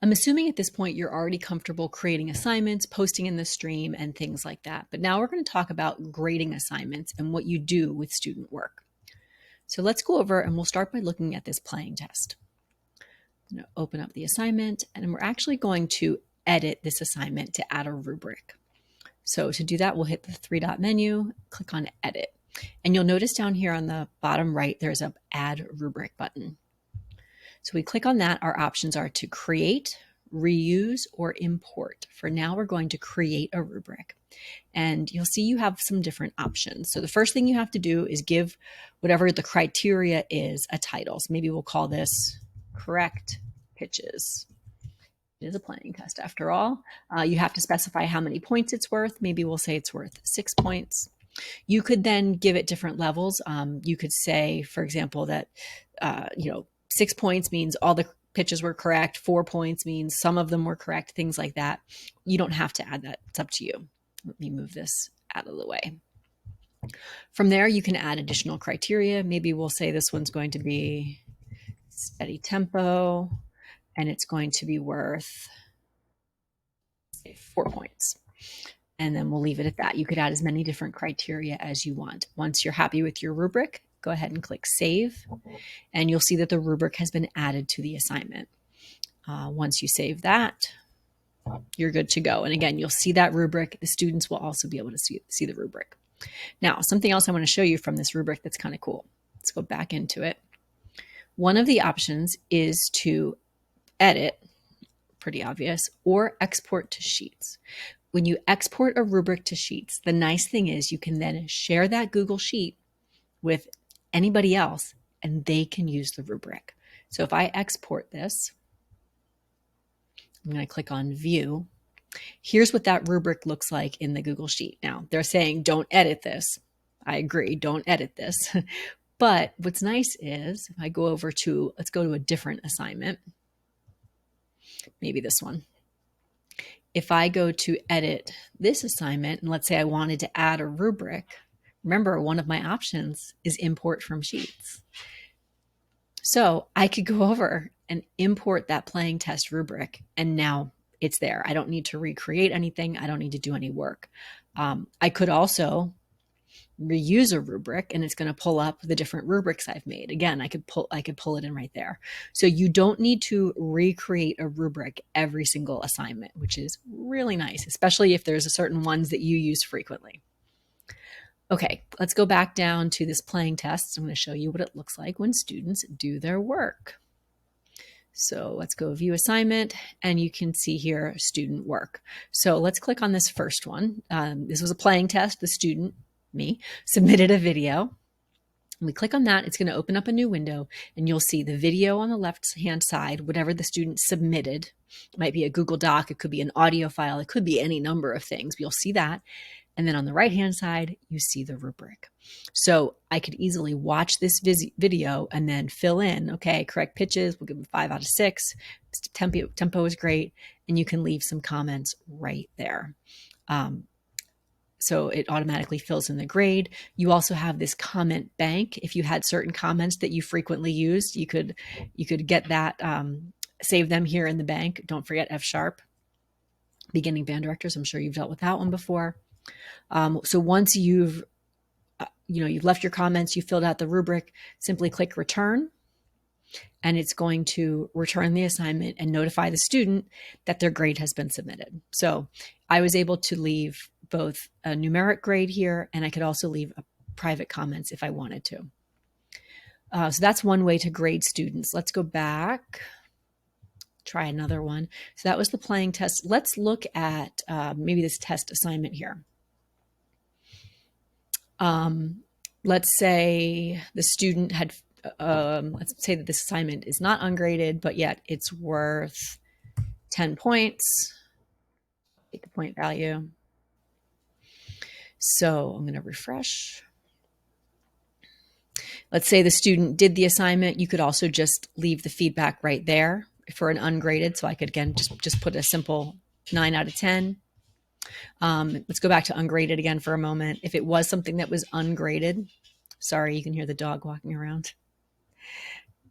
I'm assuming at this point you're already comfortable creating assignments, posting in the stream, and things like that. But now we're going to talk about grading assignments and what you do with student work. So let's go over and we'll start by looking at this playing test. I'm going to open up the assignment and we're actually going to edit this assignment to add a rubric. So to do that, we'll hit the three-dot menu, click on Edit. And you'll notice down here on the bottom right, there's a Add Rubric button. So we click on that. Our options are to create, reuse, or import. For now, we're going to create a rubric. And you'll see you have some different options. So the first thing you have to do is give whatever the criteria is a title. So maybe we'll call this Correct Pitches. It is a playing test after all. You have to specify how many points it's worth. Maybe we'll say it's worth 6 points. You could then give it different levels. You could say, for example, that 6 points means all the pitches were correct. 4 points means some of them were correct, things like that. You don't have to add that. It's up to you. Let me move this out of the way. From there, you can add additional criteria. Maybe we'll say this one's going to be steady tempo, and it's going to be worth, say, 4 points. And then we'll leave it at that. You could add as many different criteria as you want. Once you're happy with your rubric, go ahead and click Save, and you'll see that the rubric has been added to the assignment. Once you save that, you're good to go. And again, you'll see that rubric. The students will also be able to see the rubric. Now, something else I want to show you from this rubric that's kind of cool. Let's go back into it. One of the options is to edit, pretty obvious, or export to Sheets. When you export a rubric to Sheets, the nice thing is you can then share that Google Sheet with anybody else and they can use the rubric. So if I export this, I'm going to click on View. Here's what that rubric looks like in the Google Sheet. Now, they're saying don't edit this. I agree, don't edit this. But what's nice is if I go over to, let's go to a different assignment, maybe this one. If I go to edit this assignment, and let's say I wanted to add a rubric, remember one of my options is import from Sheets. So I could go over and import that playing test rubric, and now it's there. I don't need to recreate anything. I don't need to do any work. I could also reuse a rubric, and it's going to pull up the different rubrics I've made. Again, I could pull it in right there. So you don't need to recreate a rubric every single assignment, which is really nice, especially if there's a certain ones that you use frequently. Okay, let's go back down to this playing test. I'm going to show you what it looks like when students do their work. So let's go View Assignment, and you can see here Student Work. So let's click on this first one. This was a playing test. The student, me, submitted a video. When we click on that, it's going to open up a new window, and you'll see the video on the left-hand side, whatever the student submitted. It might be a Google Doc, it could be an audio file, it could be any number of things. You'll see that. And then on the right-hand side, you see the rubric. So I could easily watch this video and then fill in, okay, correct pitches, we'll give them 5 out of 6. Tempo is great. And you can leave some comments right there. So it automatically fills in the grade. You also have this comment bank. If you had certain comments that you frequently used, you could get that, save them here in the bank. Don't forget F#. Beginning band directors, I'm sure you've dealt with that one before. So once you've left your comments, you filled out the rubric, simply click Return, and it's going to return the assignment and notify the student that their grade has been submitted. So I was able to leave both a numeric grade here, and I could also leave private comments if I wanted to. So that's one way to grade students. Let's go back, try another one. So that was the playing test. Let's look at maybe this test assignment here. Let's say the student had, let's say that this assignment is not ungraded, but yet it's worth 10 points. Take the point value. So I'm going to refresh. Let's say the student did the assignment. You could also just leave the feedback right there for an ungraded. So I could, again, just put a simple 9 out of 10. Let's go back to ungraded again for a moment. If it was something that was ungraded, sorry, you can hear the dog walking around.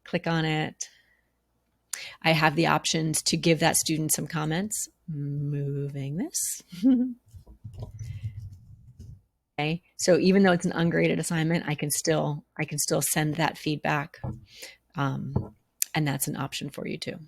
Click on it. I have the options to give that student some comments. Moving this. Okay. So even though it's an ungraded assignment, I can still send that feedback. And that's an option for you too.